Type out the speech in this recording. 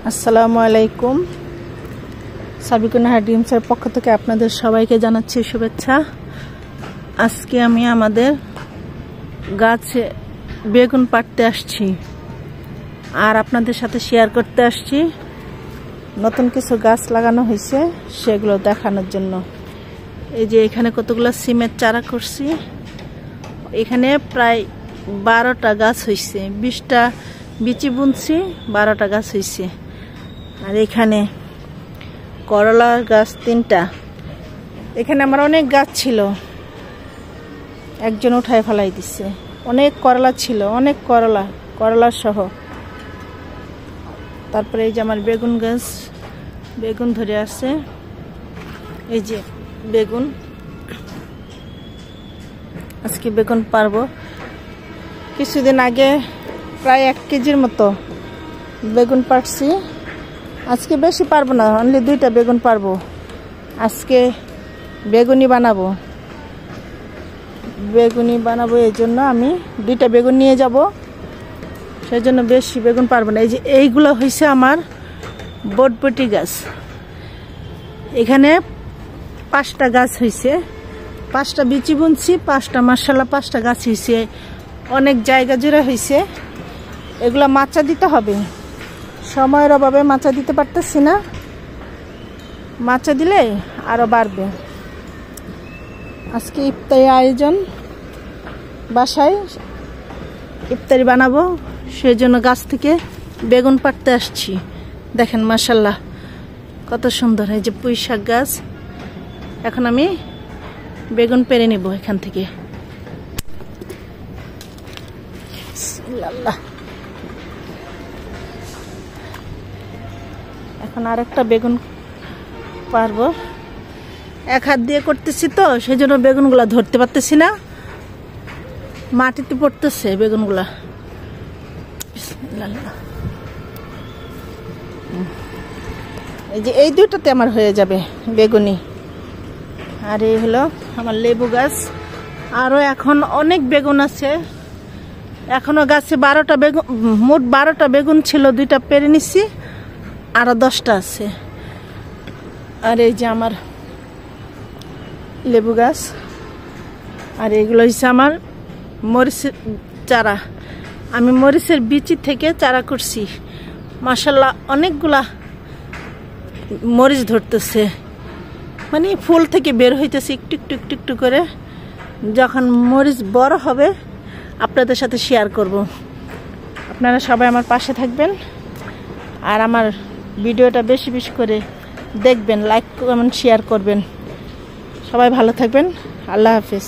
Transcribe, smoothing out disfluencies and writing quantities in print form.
আসসালামু আলাইকুম। সাবিকুনাহার ড্রিমসের পক্ষ থেকে আপনাদের সবাইকে জানাচ্ছি শুভেচ্ছা। আজকে আমি আমাদের গাছে বেগুন পাড়তে আসছি আর আপনাদের সাথে শেয়ার করতে আসছি। নতুন কিছু গাছ লাগানো হয়েছে সেগুলো দেখানোর জন্য। এই যে এখানে কতগুলো সিমের চারা করছি। এখানে প্রায় 12টা গাছ হয়েছে, 20টা বিচি বুনছি, 12টা গাছ হয়েছে। আর এখানে করলা গাছ 3টা। এখানে আমার অনেক গাছ ছিল, একজন উঠায় ফেলাই দিচ্ছে। অনেক করলা ছিল, অনেক করলা সহ। তারপরে এই যে আমার বেগুন গাছ, বেগুন ধরে আছে। এই যে বেগুন, আজকে বেগুন পারবো। কিছুদিন আগে প্রায় 1 কেজির মতো বেগুন পারছি। আজকে বেশি পারবো না, অনলি 2টা বেগুন পারবো। আজকে বেগুনি বানাবো এই জন্য আমি 2টা বেগুন নিয়ে যাব, সেই জন্য বেশি বেগুন পারবো না। এই যে এইগুলো হয়েছে আমার বটবটি গাছ। এখানে 5টা গাছ হয়েছে, 5টা বিচি বুনছি, 5টা মাশাআল্লাহ 5টা গাছ হয়েছে। অনেক জায়গা জুড়ে হয়েছে। এগুলা মাচা দিতে হবে, সময়ের অভাবে মাচা দিতে পারতেছি না। মাচা দিলে আরো বাড়বে। আজকে ইফতারি আয়োজন, বাসায় ইফতারি বানাবো, সেই জন্য গাছ থেকে বেগুন পাড়তে আসছি। দেখেন মাশাআল্লাহ কত সুন্দর। এই যে পুঁই শাক গাছ। এখন আমি বেগুন পেরে নিব এখান থেকে। এখন আরেকটা বেগুন পারবো। এক হাত দিয়ে করতেছি তো, সেই জন্য বেগুনগুলা ধরতে পারতেছি না, মাটিতে পড়তেছে বেগুনগুলা। এই যে এই 2টাতে আমার হয়ে যাবে বেগুনি। আর এই হলো আমার লেবু গাছ। আরো এখন অনেক বেগুন আছে। এখনো গাছে 12টা বেগুন, মোট 12টা বেগুন ছিল, 2টা পেরে নিচ্ছি, আরো 10টা আছে। আর এই যে আমার লেবু গাছ। আর এগুলো হচ্ছে আমার মরিচের চারা। আমি মরিচের বিচি থেকে চারা করছি। মাশাআল্লাহ অনেকগুলা মরিচ ধরতেছে, মানে ফুল থেকে বের হইতেছে একটু একটু একটু একটু করে। যখন মরিচ বড় হবে আপনাদের সাথে শেয়ার করব। আপনারা সবাই আমার পাশে থাকবেন আর আমার ভিডিওটা বেশি বেশি করে দেখবেন, লাইক কমেন্ট শেয়ার করবেন। সবাই ভালো থাকবেন। আল্লাহ হাফেজ।